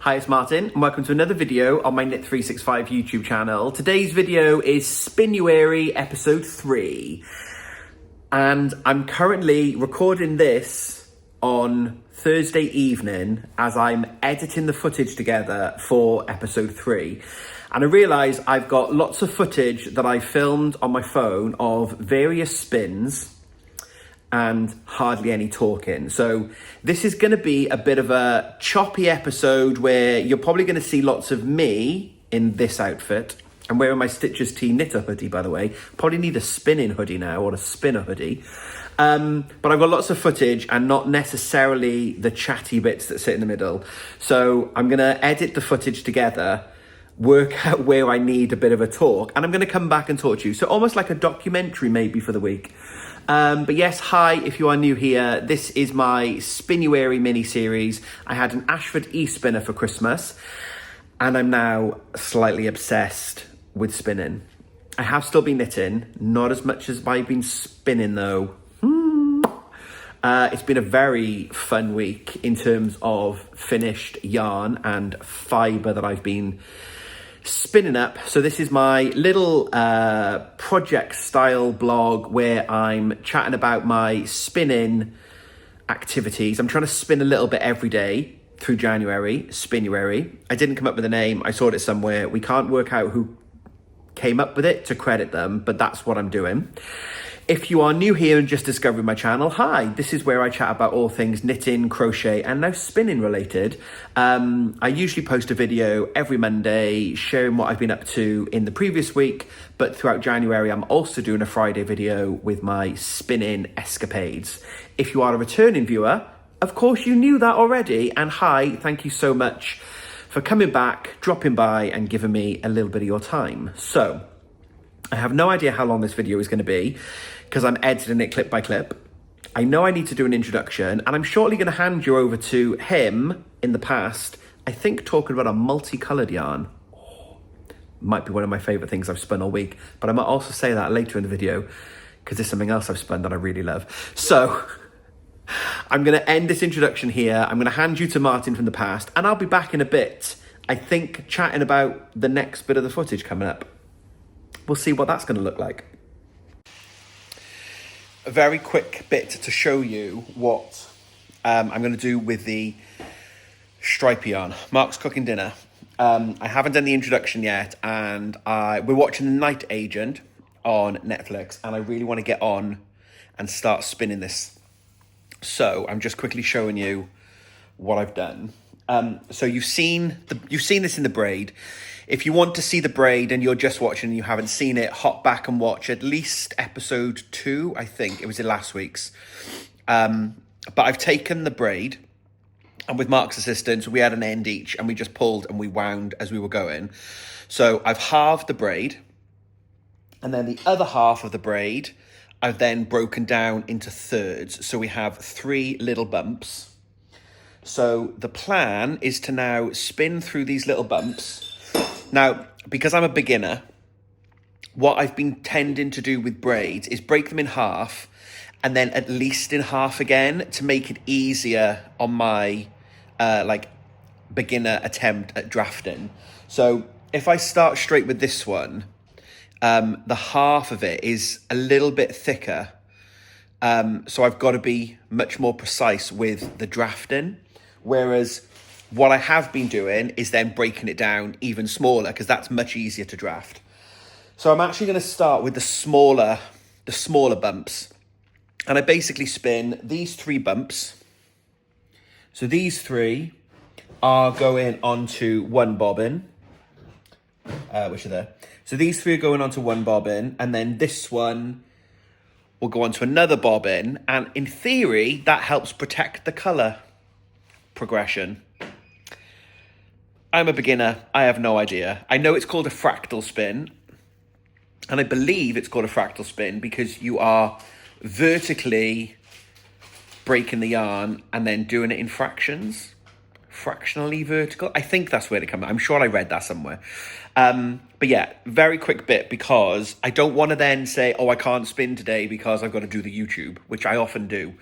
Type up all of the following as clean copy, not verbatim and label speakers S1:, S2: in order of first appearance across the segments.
S1: Hi, it's Martin, and welcome to another video on my Knit365 YouTube channel. Today's video is Spinuary episode 3, and I'm currently recording this on Thursday evening as I'm editing the footage together for episode 3. And I realise I've got lots of footage that I filmed on my phone of various spins and hardly any talking. So this is going to be a bit of a choppy episode where you're probably going to see lots of me in this outfit. I'm wearing my Stitches Tea knitter hoodie, by the way. Probably need a spinning hoodie now, or a spinner hoodie. But I've got lots of footage and not necessarily the chatty bits that sit in the middle. So I'm going to edit the footage together, work out where I need a bit of a talk, and I'm going to come back and talk to you. So almost like a documentary maybe for the week. But yes, hi, if you are new here, this is my Spinuary mini-series. I had an Ashford e-spinner for Christmas, and I'm now slightly obsessed with spinning. I have still been knitting, not as much as I've been spinning though. It's been a very fun week in terms of finished yarn and fibre that I've been spinning up. So this is my little project style blog where I'm chatting about my spinning activities. I'm trying to spin a little bit every day through January, Spinuary. I didn't come up with a name, I saw it somewhere. We can't work out who came up with it to credit them, but that's what I'm doing. If you are new here and just discovering my channel, hi, this is where I chat about all things knitting, crochet, and now spinning related. I usually post a video every Monday sharing what I've been up to in the previous week, but throughout January, I'm also doing a Friday video with my spinning escapades. If you are a returning viewer, of course you knew that already, and hi, thank you so much for coming back, dropping by, and giving me a little bit of your time. So, I have no idea how long this video is going to be because I'm editing it clip by clip. I know I need to do an introduction, and I'm shortly going to hand you over to him in the past, I think talking about a multicoloured yarn. Might be one of my favourite things I've spun all week, but I might also say that later in the video because there's something else I've spun that I really love. So I'm going to end this introduction here. I'm going to hand you to Martin from the past, and I'll be back in a bit, I think, chatting about the next bit of the footage coming up. We'll see what that's going to look like. A very quick bit to show you what I'm going to do with the stripy yarn. Mark's cooking dinner. I haven't done the introduction yet, and we're watching The Night Agent on Netflix, and I really want to get on and start spinning this. So I'm just quickly showing you what I've done. So you've seen this in the braid. If you want to see the braid and you're just watching and you haven't seen it, hop back and watch at least episode 2. I think it was in last week's. But I've taken the braid, and with Mark's assistance, we had an end each, and we just pulled and we wound as we were going. So I've halved the braid, and then the other half of the braid I've then broken down into thirds. So we have 3 little bumps. So the plan is to now spin through these little bumps. Now, because I'm a beginner, what I've been tending to do with braids is break them in half and then at least in half again to make it easier on my beginner attempt at drafting. So if I start straight with this one, the half of it is a little bit thicker. So I've got to be much more precise with the drafting. Whereas what I have been doing is then breaking it down even smaller because that's much easier to draft. So I'm actually going to start with the smaller bumps. And I basically spin these 3 bumps. So these 3 are going onto one bobbin, which are there. So these 3 are going onto one bobbin, and then this one will go onto another bobbin. And in theory, that helps protect the colour progression. I'm a beginner. I have no idea. I know it's called a fractal spin, and I believe it's called a fractal spin because you are vertically breaking the yarn and then doing it in fractions. Fractionally vertical. I think that's where it comes. I'm sure I read that somewhere. But yeah, very quick bit because I don't want to then say, oh, I can't spin today because I've got to do the YouTube, which I often do.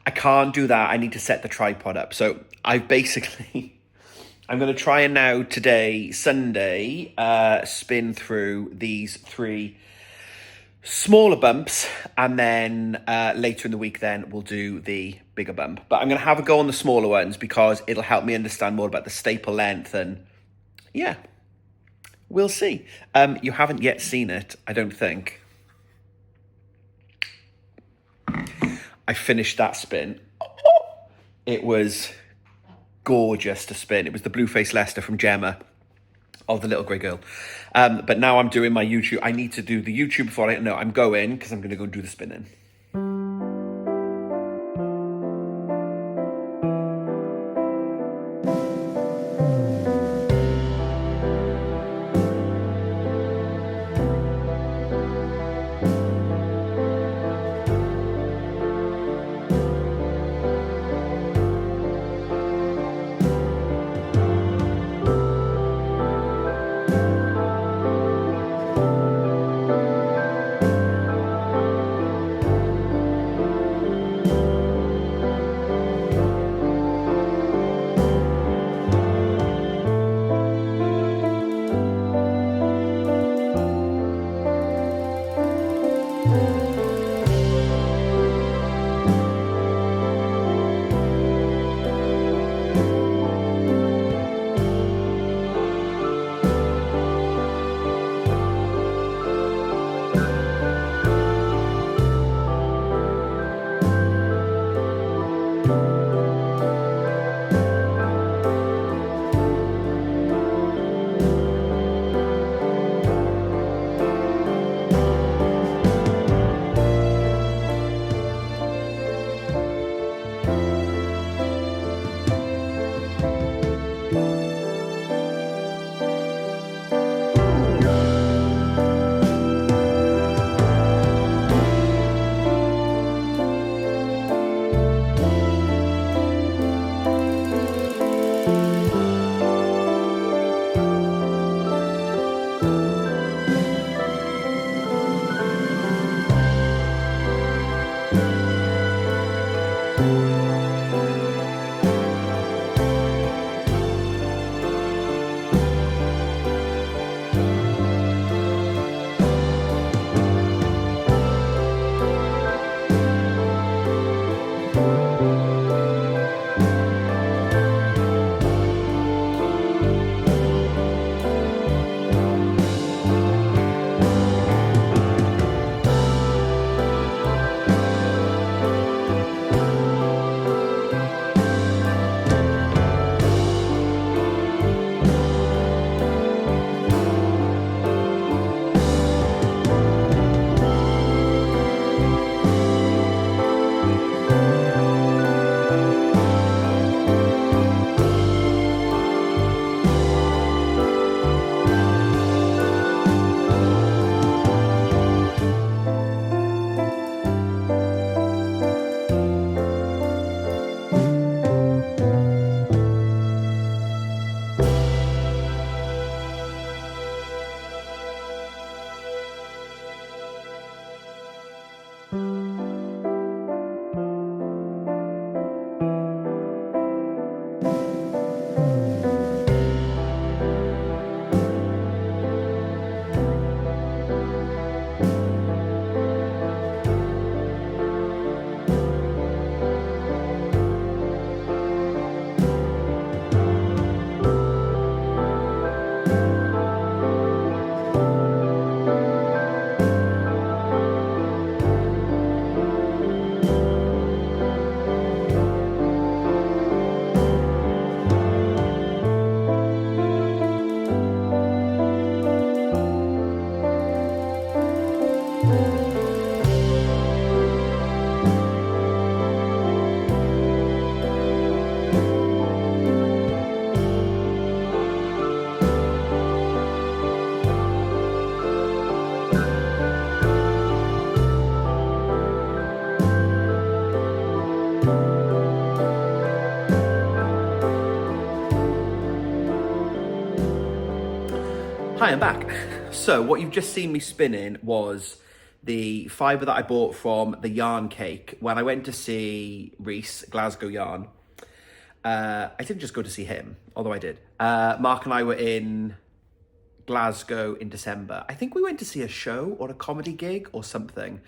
S1: I can't do that. I need to set the tripod up. So I've basically I'm going to try and now today, Sunday, spin through these 3 smaller bumps, and then later in the week then we'll do the bigger bump. But I'm going to have a go on the smaller ones because it'll help me understand more about the staple length, and yeah, we'll see. You haven't yet seen it, I don't think. I finished that spin. It was gorgeous to spin. It was the Blue-Faced Leicester from Gemma of the Little Grey Girl. But now I'm doing my YouTube. I need to do the YouTube before I'm going because I'm going to go do the spinning. Hi, I'm back. So what you've just seen me spinning was the fibre that I bought from the Yarn Cake when I went to see Reese, Glasgow Yarn. I didn't just go to see him, although I did. Mark and I were in Glasgow in December. I think we went to see a show or a comedy gig or something.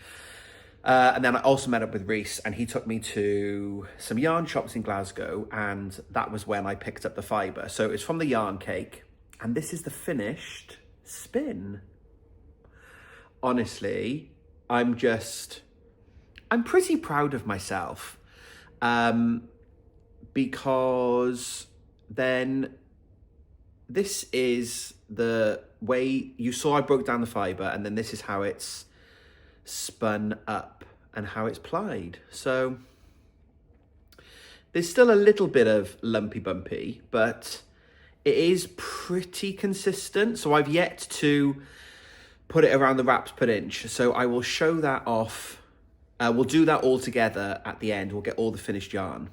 S1: And then I also met up with Reese, and he took me to some yarn shops in Glasgow, and that was when I picked up the fibre. So it's from the yarn cake, and this is the finished spin. Honestly, I'm pretty proud of myself, because then this is the way you saw I broke down the fibre, and then this is how it's spun up and how it's plied. So there's still a little bit of lumpy bumpy, but it is pretty consistent. So I've yet to put it around the wraps per inch. So I will show that off. We'll do that all together at the end. We'll get all the finished yarn.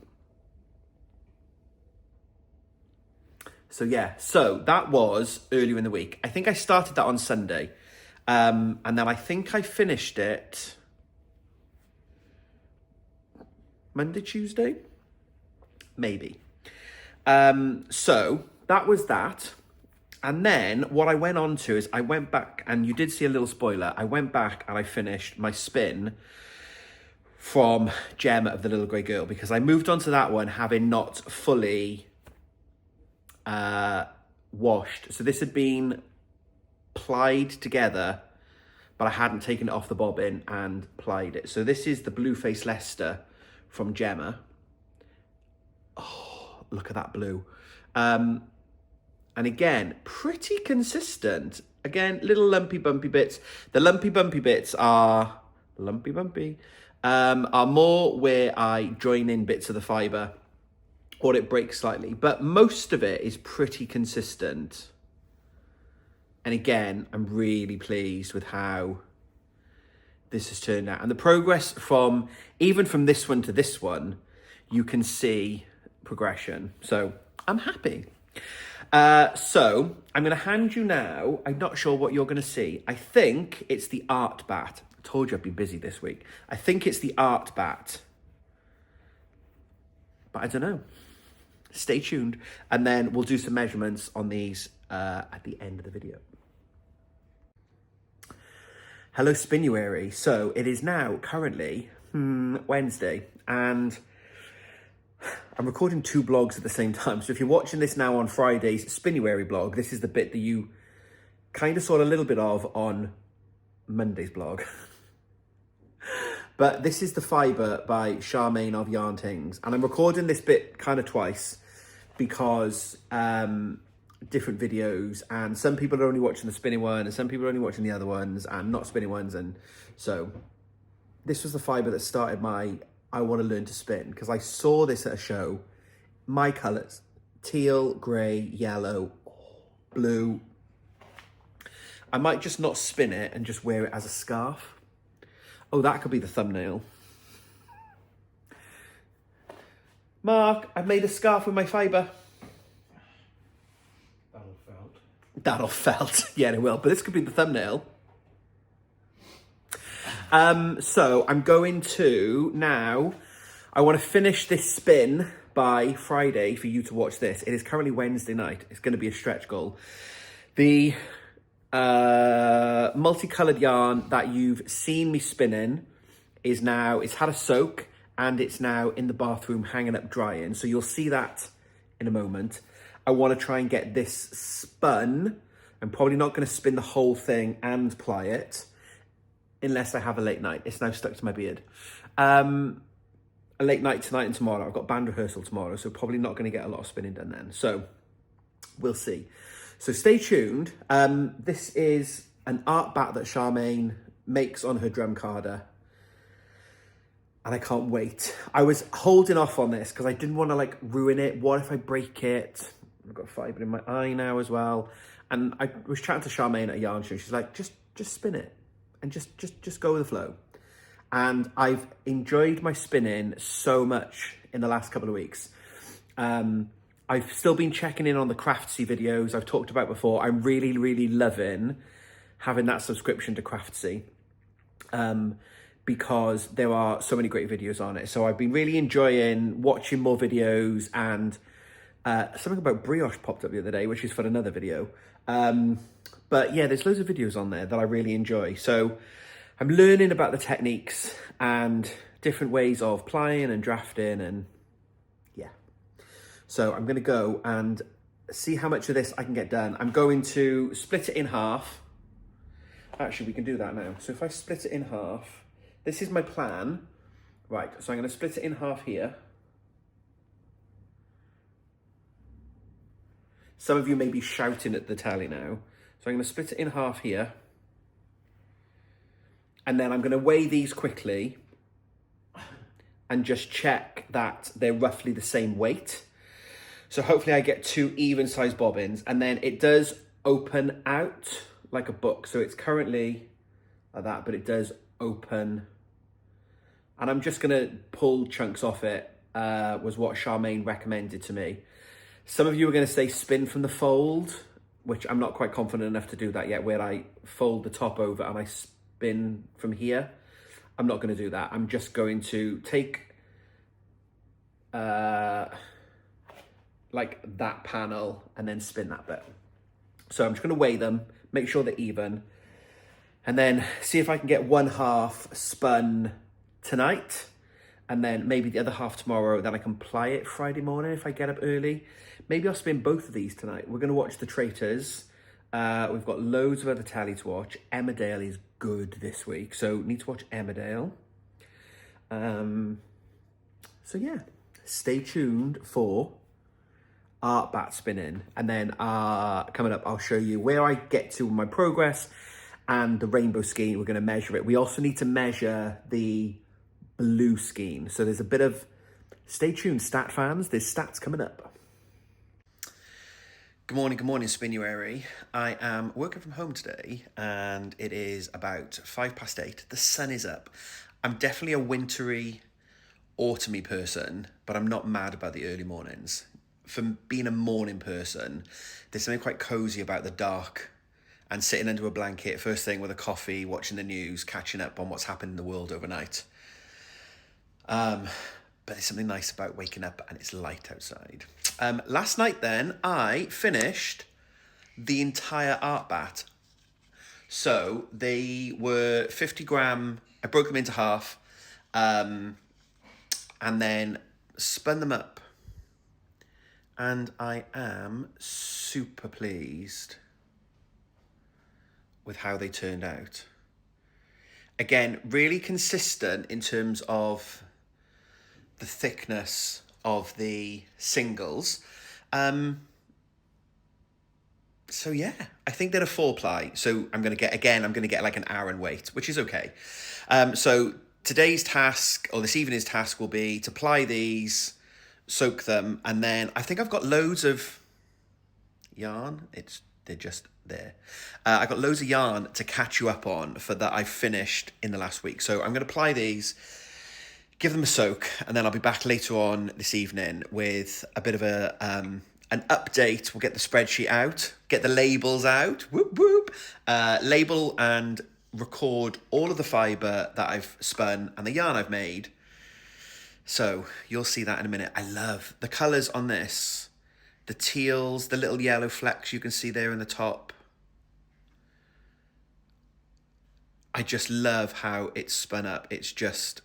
S1: So yeah, so that was earlier in the week. I think I started that on Sunday. And then I think I finished it Monday, Tuesday, maybe. So that was that. And then what I went on to is I went back, and you did see a little spoiler. I went back and I finished my spin from Gemma of the Little Grey Girl, because I moved on to that one having not fully washed. So this had been plied together, but I hadn't taken it off the bobbin and plied it. So this is the Blueface Leicester from Gemma. Oh, look at that blue. And again, pretty consistent. Again, little lumpy bumpy bits. The lumpy bumpy bits are are more where I join in bits of the fibre or it breaks slightly, but most of it is pretty consistent. And again, I'm really pleased with how this has turned out. And the progress from, even from this one to this one, you can see progression. So I'm happy. So I'm going to hand you now, I'm not sure what you're going to see. I think it's the art bat. I told you I'd be busy this week. I think it's the art bat. But I don't know. Stay tuned. And then we'll do some measurements on these at the end of the video. Hello, Spinuary. So it is now currently Wednesday, and I'm recording two blogs at the same time. So if you're watching this now on Friday's Spinuary blog, this is the bit that you kind of saw a little bit of on Monday's blog. But this is the fibre by Charmaine of Yarn Things. And I'm recording this bit kind of twice because different videos, and some people are only watching the spinning one and some people are only watching the other ones and not spinning ones. And so this was the fibre that started my I want to learn to spin, because I saw this at a show. My colours, teal, grey, yellow, blue. I might just not spin it and just wear it as a scarf. Oh, that could be the thumbnail. Mark, I've made a scarf with my fibre. That'll felt. Yeah, it will. But this could be the thumbnail. So I'm going to now, I want to finish this spin by Friday for you to watch this. It is currently Wednesday night. It's going to be a stretch goal. The multicolored yarn that you've seen me spinning is now, it's had a soak and it's now in the bathroom hanging up drying. So you'll see that in a moment. I want to try and get this spun. I'm probably not going to spin the whole thing and ply it unless I have a late night. It's now stuck to my beard. A late night tonight and tomorrow. I've got band rehearsal tomorrow, so probably not going to get a lot of spinning done then. So we'll see. So stay tuned. This is an art bat that Charmaine makes on her drum carder. And I can't wait. I was holding off on this because I didn't want to like ruin it. What if I break it? I've got fibre in my eye now as well. And I was chatting to Charmaine at a yarn show. She's like, just spin it and just go with the flow. And I've enjoyed my spinning so much in the last couple of weeks. I've still been checking in on the Craftsy videos I've talked about before. I'm really, really loving having that subscription to Craftsy. because there are so many great videos on it. So I've been really enjoying watching more videos, and something about brioche popped up the other day, which is for another video. But yeah, there's loads of videos on there that I really enjoy. So I'm learning about the techniques and different ways of plying and drafting, and yeah. So I'm gonna go and see how much of this I can get done. I'm going to split it in half. Actually, we can do that now. So if I split it in half, this is my plan. Right, so I'm gonna split it in half here. Some of you may be shouting at the telly now. So I'm gonna split it in half here. And then I'm gonna weigh these quickly and just check that they're roughly the same weight. So hopefully I get 2 even sized bobbins, and then it does open out like a book. So it's currently like that, but it does open. And I'm just gonna pull chunks off it, was what Charmaine recommended to me. Some of you are gonna say spin from the fold, which I'm not quite confident enough to do that yet, where I fold the top over and I spin from here. I'm not gonna do that. I'm just going to take like that panel and then spin that bit. So I'm just gonna weigh them, make sure they're even, and then see if I can get 1/2 spun tonight, and then maybe the other half tomorrow. Then I can ply it Friday morning if I get up early. Maybe I'll spin both of these tonight. We're gonna watch The Traitors. We've got loads of other telly to watch. Emmerdale is good this week, so need to watch Emmerdale. So yeah, stay tuned for art bat spinning, and then coming up I'll show you where I get to in my progress and the rainbow skein. We're going to measure it. We also need to measure the blue skein, so there's a bit of, stay tuned stat fans, there's stats coming up. Good morning Spinuary. I am working from home today and it is about 8:05. The sun is up. I'm definitely a wintry, autumny person, but I'm not mad about the early mornings. For being a morning person, there's something quite cozy about the dark and sitting under a blanket first thing with a coffee, watching the news, catching up on what's happened in the world overnight. But there's something nice about waking up and it's light outside. Last night then, I finished the entire art bat. So they were 50 gram, I broke them into half, and then spun them up. And I am super pleased with how they turned out. Again, really consistent in terms of the thickness of the singles. So yeah, I think they're a 4-ply. So I'm gonna get like an Aran weight, which is okay. So today's task, or this evening's task, will be to ply these, soak them, and then I think I've got loads of yarn. They're just there. I've got loads of yarn to catch you up on for that I've finished in the last week. So I'm going to apply these, give them a soak, and then I'll be back later on this evening with a bit of an update. We'll get the spreadsheet out, get the labels out, whoop whoop, label and record all of the fibre that I've spun and the yarn I've made. So you'll see that in a minute. I love the colours on this. The teals, the little yellow flecks you can see there in the top. I just love how it's spun up. It's just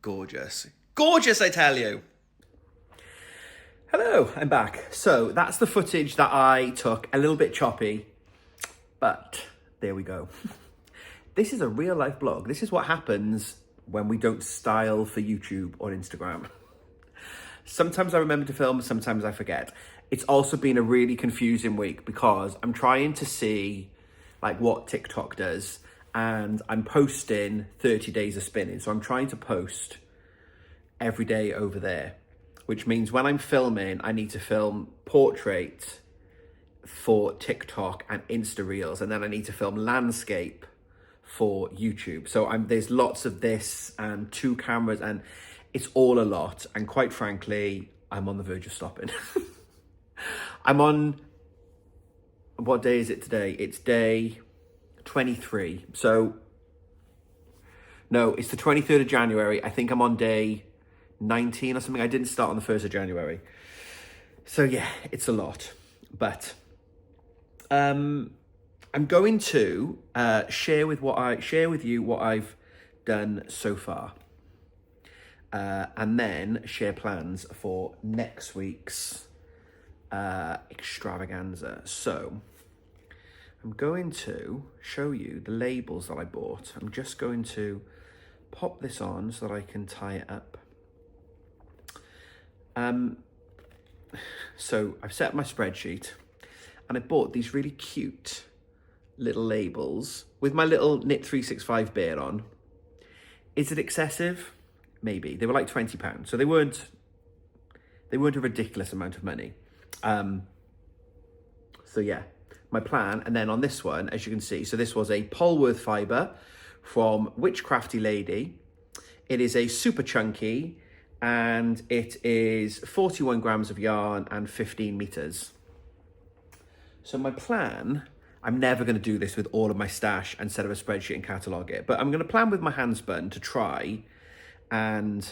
S1: gorgeous. Gorgeous, I tell you. Hello, I'm back. So that's the footage that I took, a little bit choppy, but there we go. This is a real life blog. This is what happens when we don't style for YouTube or Instagram. Sometimes I remember to film, sometimes I forget. It's also been a really confusing week because I'm trying to see like what TikTok does, and I'm posting 30 days of spinning. So I'm trying to post every day over there, which means when I'm filming, I need to film portrait for TikTok and Insta Reels, and then I need to film landscape for YouTube. So there's lots of this and 2 cameras, and it's all a lot. And quite frankly, I'm on the verge of stopping. I'm on, what day is it today? It's day 23. So No, it's the 23rd of January. I think I'm on day 19 or something. I didn't start on the 1st of January. So yeah, it's a lot. But I'm going to share with you what I've done so far. And then share plans for next week's extravaganza. So I'm going to show you the labels that I bought. I'm just going to pop this on so that I can tie it up. So I've set up my spreadsheet and I bought these really cute little labels with my little Knit365 bear on. Is it excessive? Maybe. They were like £20, so they weren't a ridiculous amount of money. So yeah, my plan. And then on this one, as you can see, so this was a Polworth fibre from Witchcrafty Lady. It is a super chunky and it is 41 grams of yarn and 15 meters. So my plan, I'm never going to do this with all of my stash and set up a spreadsheet and catalogue it, but I'm going to plan with my hand spun to try and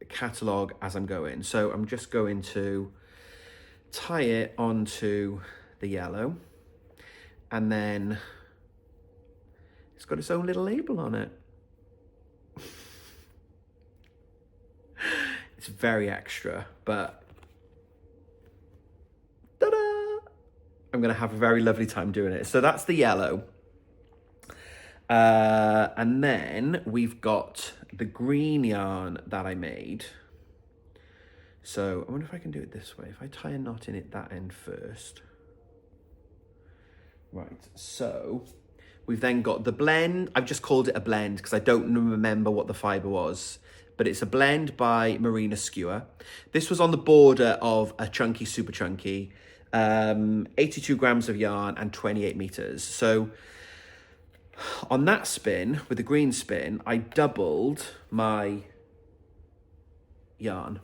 S1: catalogue as I'm going. So I'm just going to tie it onto the yellow, and then it's got its own little label on it. It's very extra, but ta-da! I'm gonna have a very lovely time doing it. So that's the yellow. And then we've got the green yarn that I made. So I wonder if I can do it this way. If I tie a knot in that end first. Right, so we've then got the blend. I've just called it a blend because I don't remember what the fibre was, but it's a blend by Marina Skewer. This was on the border of a chunky, super chunky, 82 grams of yarn and 28 meters. So on that spin, with the green spin, I doubled my yarn.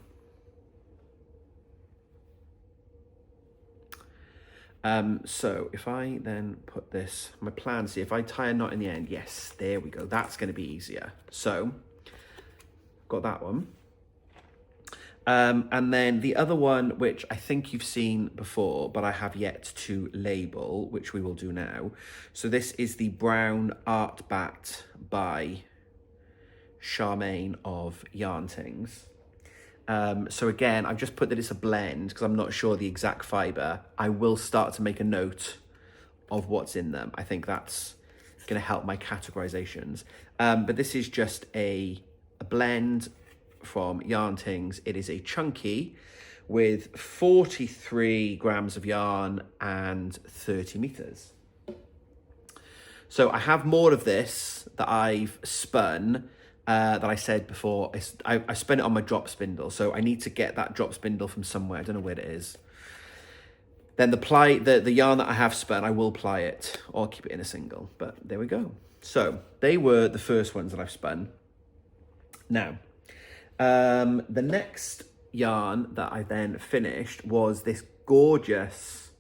S1: So if I then put this, my plan, see if I tie a knot in the end, yes, there we go. That's going to be easier. So got that one. And then the other one, which I think you've seen before, but I have yet to label, which we will do now. So this is the Brown Art Bat by Charmaine of Yarn Things. So again, I've just put that it's a blend because I'm not sure the exact fibre. I will start to make a note of what's in them. I think that's going to help my categorizations. But this is just a blend from Yarn Things. It is a chunky with 43 grams of yarn and 30 meters. So I have more of this that I've spun. That I said before, I spent it on my drop spindle, so I need to get that drop spindle from somewhere. I don't know where it is. Then the yarn that I have spun, I will ply it, or keep it in a single, but there we go. So they were the first ones that I've spun. Now, the next yarn that I then finished was this gorgeous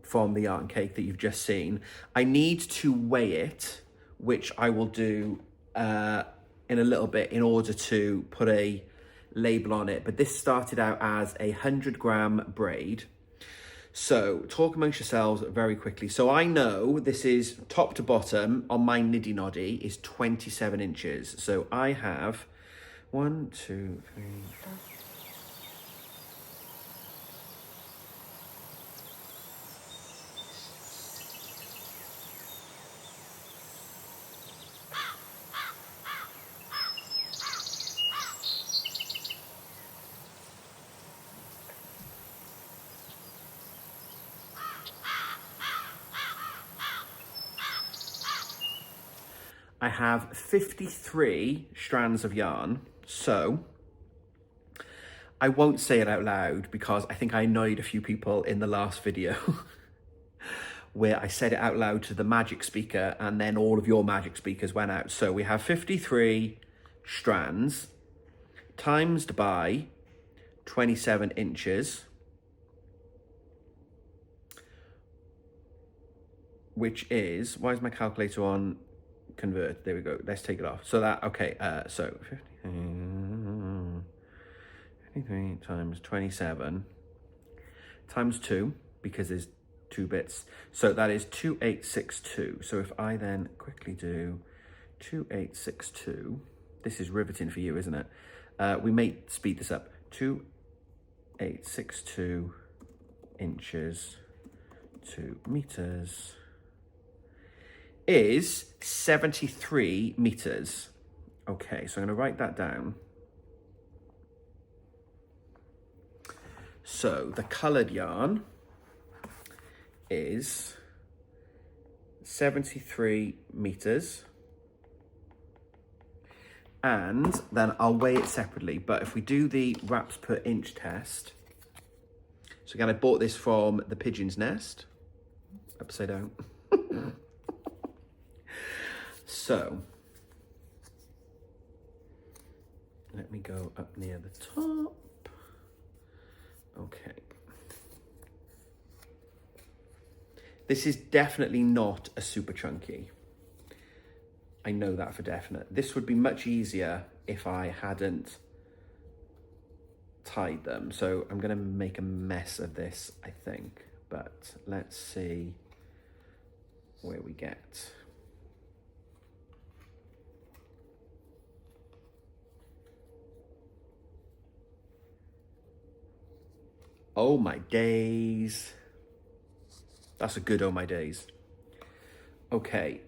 S1: from the Yarn Cake that you've just seen. I need to weigh it, which I will do in a little bit in order to put a label on it. But this started out as a 100-gram braid. So talk amongst yourselves very quickly. So I know this is top to bottom on my niddy noddy is 27 inches. So I have 1, 2, 3, 4. I have 53 strands of yarn, so I won't say it out loud because I think I annoyed a few people in the last video where I said it out loud to the magic speaker and then all of your magic speakers went out. So we have 53 strands times by 27 inches, which is, why is my calculator on convert. There we go. Let's take it off. So that, okay, so 53 times 27 times 2, because there's 2 bits. So that is 2862. So if I then quickly do 2862, this is riveting for you, isn't it? We may speed this up. 2862 inches to meters is 73 meters. Okay, so I'm going to write that down. So the coloured yarn is 73 meters, and then I'll weigh it separately. But if we do the wraps per inch test, so again, I bought this from the Pigeon's Nest, upside down. So let me go up near the top. Okay. This is definitely not a super chunky. I know that for definite. This would be much easier if I hadn't tied them. So I'm going to make a mess of this, I think. But let's see where we get. Oh my days. That's a good oh my days. Okay.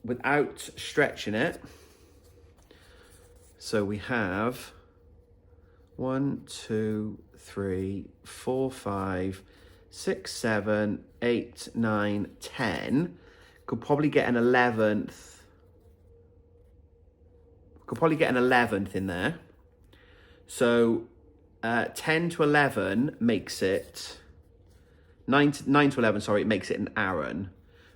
S1: Without stretching it. So we have 1, 2, 3, 4, 5, 6, 7, 8, 9, 10. Could probably get an 11th. Could probably get an 11th in there. So 10 to 11 makes it 9 to 11, sorry, it makes it an Aran.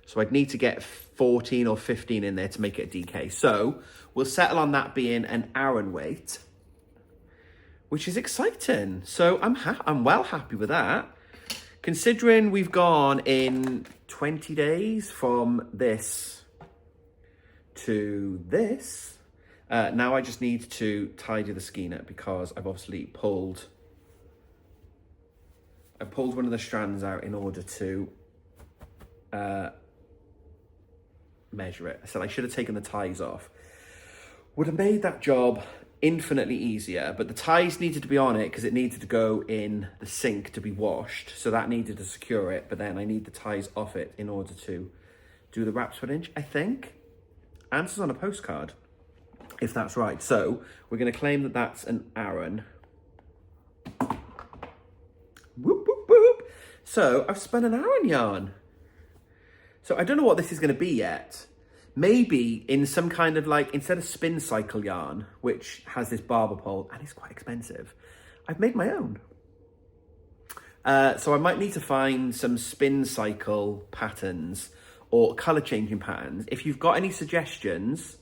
S1: So I'd need to get 14 or 15 in there to make it a DK. So we'll settle on that being an Aran weight, which is exciting. So I'm well happy with that. Considering we've gone in 20 days from this to this, now I just need to tidy the skein up because I've obviously pulled one of the strands out in order to measure it. I said I should have taken the ties off. Would have made that job infinitely easier, but the ties needed to be on it because it needed to go in the sink to be washed. So that needed to secure it, but then I need the ties off it in order to do the wraps per inch, I think. Answers on a postcard, if that's right. So we're going to claim that that's an Aran. Whoop, whoop, whoop. So I've spun an Aran yarn. So I don't know what this is going to be yet. Maybe in some kind of like, instead of spin cycle yarn, which has this barber pole and it's quite expensive, I've made my own. So I might need to find some spin cycle patterns or color changing patterns. If you've got any suggestions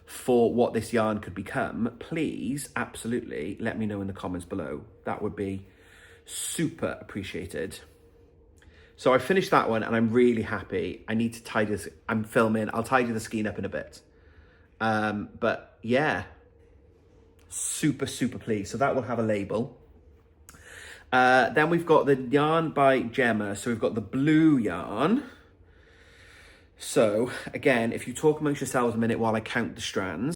S1: for what this yarn could become, please absolutely let me know in the comments below. That would be super appreciated. So I finished that one and I'm really happy. I need to tidy this. I'm filming. I'll tidy the skein up in a bit. But yeah, super, super pleased. So that will have a label. Then we've got the yarn by Gemma. So we've got the blue yarn. So again, if you talk amongst yourselves a minute while I count the strands.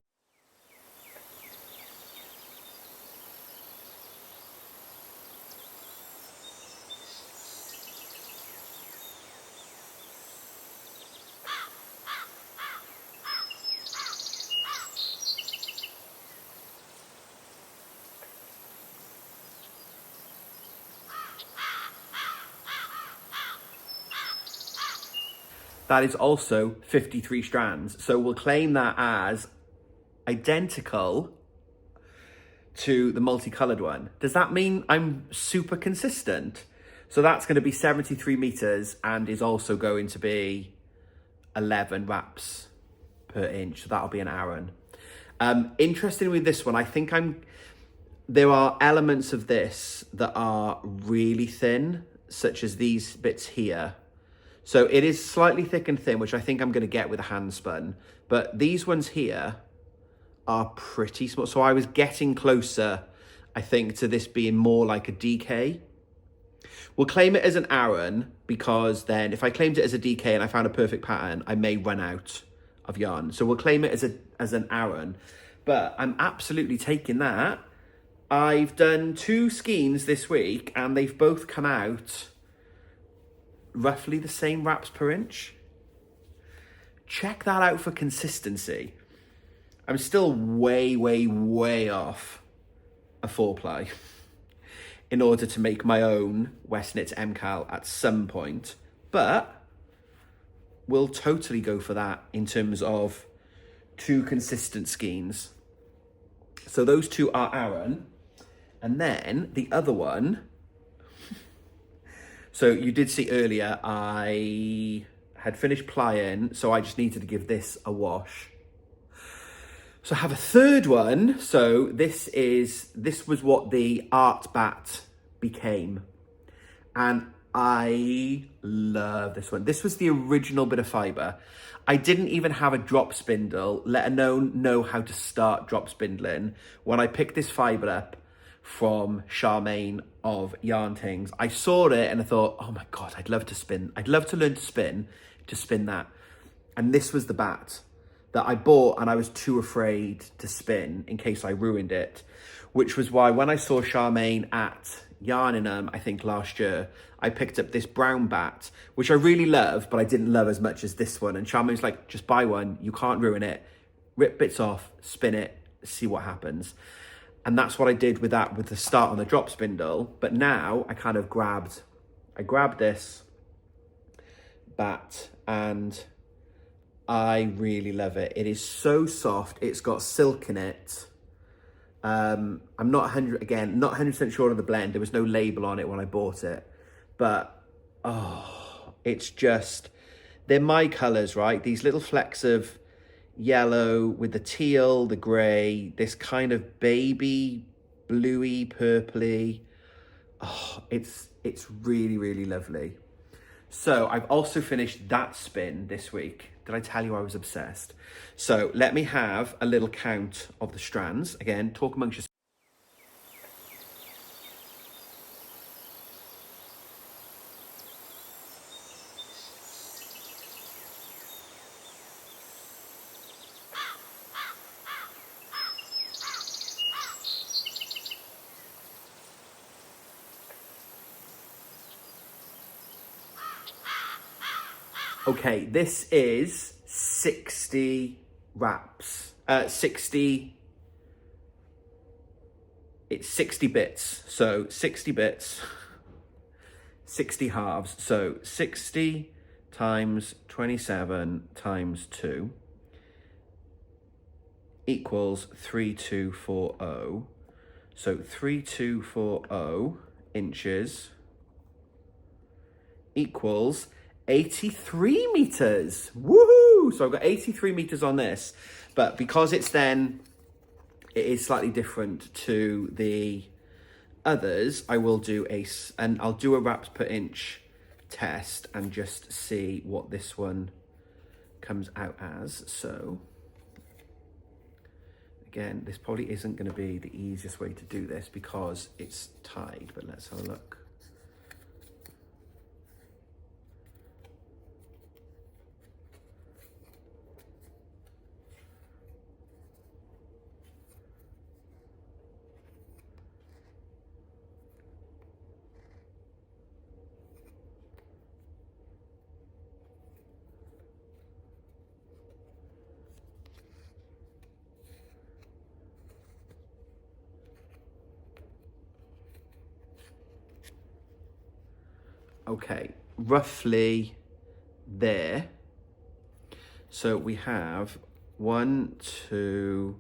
S1: That is also 53 strands. So we'll claim that as identical to the multicolored one. Does that mean I'm super consistent? So that's going to be 73 meters and is also going to be 11 wraps per inch. So that'll be an Aran. Interesting with this one, I think there are elements of this that are really thin, such as these bits here. So it is slightly thick and thin, which I think I'm going to get with a hand spun. But these ones here are pretty small. So I was getting closer, I think, to this being more like a DK. We'll claim it as an Aran, because then if I claimed it as a DK and I found a perfect pattern, I may run out of yarn. So we'll claim it as an Aran. But I'm absolutely taking that. I've done 2 skeins this week and they've both come out roughly the same wraps per inch. Check that out for consistency. I'm still way, way, way off a 4-ply in order to make my own West Knits MCAL at some point, but we'll totally go for that in terms of 2 consistent skeins. So those 2 are Aran, and then the other one, so you did see earlier, I had finished plying, so I just needed to give this a wash. So I have a third one. So this was what the art bat became. And I love this one. This was the original bit of fibre. I didn't even have a drop spindle, let alone know how to start drop spindling. When I picked this fibre up from Charmaine of Yarn Things, I saw it and I thought, oh my God, I'd love to spin. I'd love to learn to spin that. And this was the bat that I bought, and I was too afraid to spin in case I ruined it, which was why when I saw Charmaine at Yarningham, I think last year, I picked up this brown bat, which I really love, but I didn't love as much as this one. And Charmaine was like, just buy one, you can't ruin it, rip bits off, spin it, see what happens. And that's what I did with that, with the start on the drop spindle. But now I kind of grabbed this bat and I really love it. It is so soft. It's got silk in it. I'm not 100% sure on the blend. There was no label on it when I bought it, but oh, it's just, they're my colors, right? These little flecks of yellow with the teal, the gray, this kind of baby bluey, purpley. Oh, it's really, really lovely. So I've also finished that spin this week. Did I tell you I was obsessed? So let me have a little count of the strands. Again, talk amongst yourselves. Okay, this is 60 wraps. It's 60 bits. So 60 bits, 60 halves. So 60 times 27 times 2 equals 3240. So 3240 inches equals 83 meters. Woohoo! So I've got 83 meters on this, but because it is slightly different to the others, I'll do a wraps per inch test and just see what this one comes out as. So again, this probably isn't going to be the easiest way to do this because it's tied, but let's have a look. Okay, roughly there. So we have 1, 2,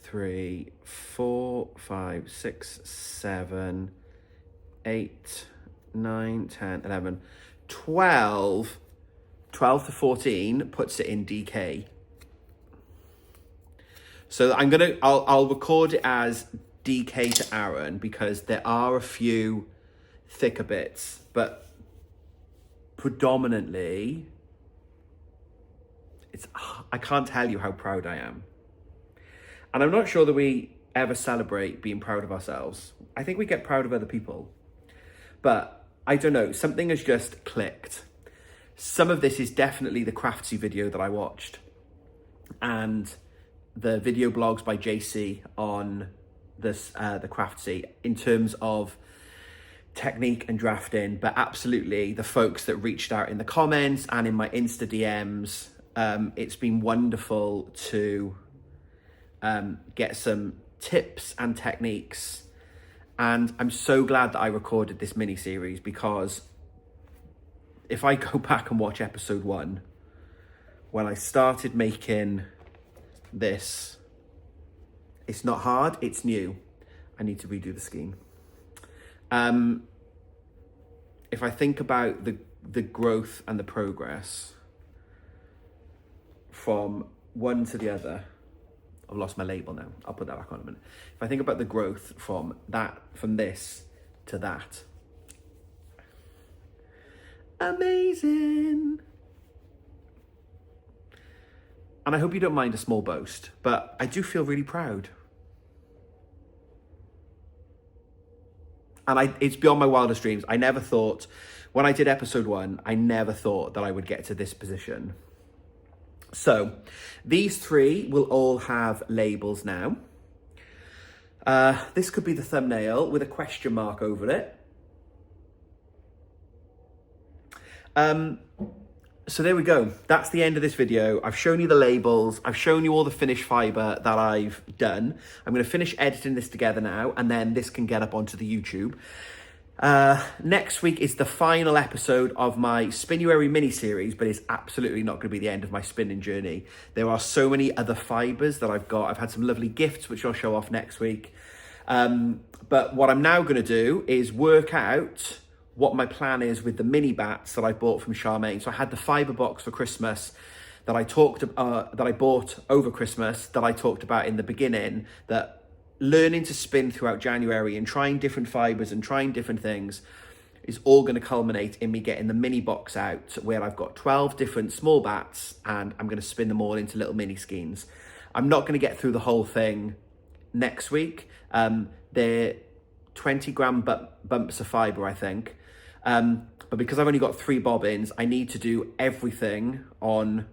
S1: 3, 4, 5, 6, 7, 8, 9, 10, 11, 12. 12 to 14 puts it in DK. So I'll record it as DK to Aran because there are a few thicker bits, but predominantly, I can't tell you how proud I am. And I'm not sure that we ever celebrate being proud of ourselves. I think we get proud of other people. But I don't know, something has just clicked. Some of this is definitely the Craftsy video that I watched and the video blogs by JC on this, the Craftsy, in terms of technique and drafting, but absolutely the folks that reached out in the comments and in my Insta DMs. It's been wonderful to get some tips and techniques, and I'm so glad that I recorded this mini series, because if I go back and watch episode 1, when I started making this, it's not hard, it's new. I need to redo the scheme. If I think about the growth and the progress from one to the other, I've lost my label now. I'll put that back on in a minute. If I think about the growth from this to that, amazing. And I hope you don't mind a small boast, but I do feel really proud. And it's beyond my wildest dreams. I never thought, when I did episode 1, I never thought that I would get to this position. So these 3 will all have labels now. This could be the thumbnail with a question mark over it. So there we go. That's the end of this video. I've shown you the labels. I've shown you all the finished fibre that I've done. I'm going to finish editing this together now, and then this can get up onto the YouTube. Next week is the final episode of my Spinuary mini-series, but it's absolutely not going to be the end of my spinning journey. There are so many other fibres that I've got. I've had some lovely gifts, which I'll show off next week. But what I'm now going to do is work out what my plan is with the mini bats that I bought from Charmaine. So I had the fibre box for Christmas that I bought over Christmas, that I talked about in the beginning, that learning to spin throughout January and trying different fibres and trying different things is all going to culminate in me getting the mini box out, where I've got 12 different small bats and I'm going to spin them all into little mini skeins. I'm not going to get through the whole thing next week. They're 20 gram bumps of fibre, I think. But because I've only got 3 bobbins, I need to do everything on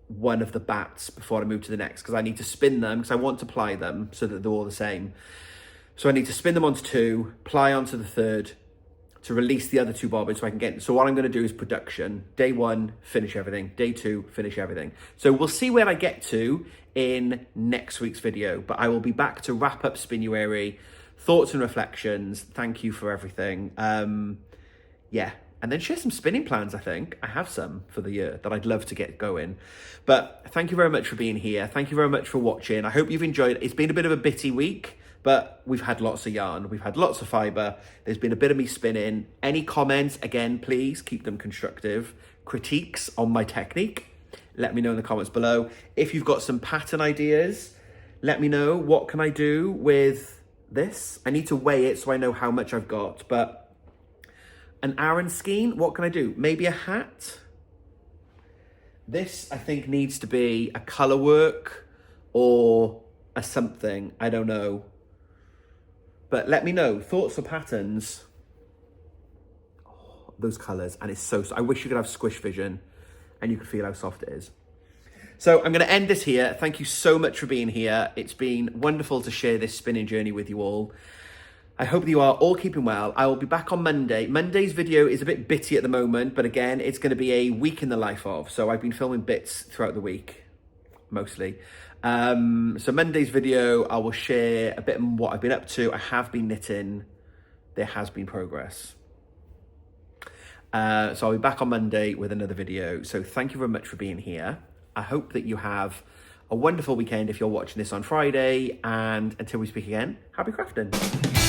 S1: one of the bats before I move to the next, because I need to spin them, because I want to ply them so that they're all the same. So I need to spin them onto 2, ply onto the 3rd to release the other 2 bobbins so I can get. So what I'm going to do is production. Day 1, finish everything. Day 2, finish everything. So we'll see where I get to in next week's video, but I will be back to wrap up Spinuary, thoughts and reflections. Thank you for everything. Yeah, and then share some spinning plans. I think I have some for the year that I'd love to get going. But thank you very much for being here. Thank you very much for watching. I hope you've enjoyed it. It's been a bit of a bitty week, but we've had lots of yarn. We've had lots of fibre. There's been a bit of me spinning. Any comments, again, please keep them constructive. Critiques on my technique, let me know in the comments below. If you've got some pattern ideas, let me know. What can I do with this? I need to weigh it so I know how much I've got, but an Aran skein, what can I do? Maybe a hat? This, I think, needs to be a colour work or a something. I don't know. But let me know. Thoughts or patterns? Oh, those colours. And it's so... I wish you could have squish vision and you could feel how soft it is. So I'm going to end this here. Thank you so much for being here. It's been wonderful to share this spinning journey with you all. I hope that you are all keeping well. I will be back on Monday. Monday's video is a bit bitty at the moment, but again, it's going to be a week in the life of. So I've been filming bits throughout the week, mostly. So Monday's video, I will share a bit of what I've been up to. I have been knitting. There has been progress. So I'll be back on Monday with another video. So thank you very much for being here. I hope that you have a wonderful weekend if you're watching this on Friday. And until we speak again, happy crafting.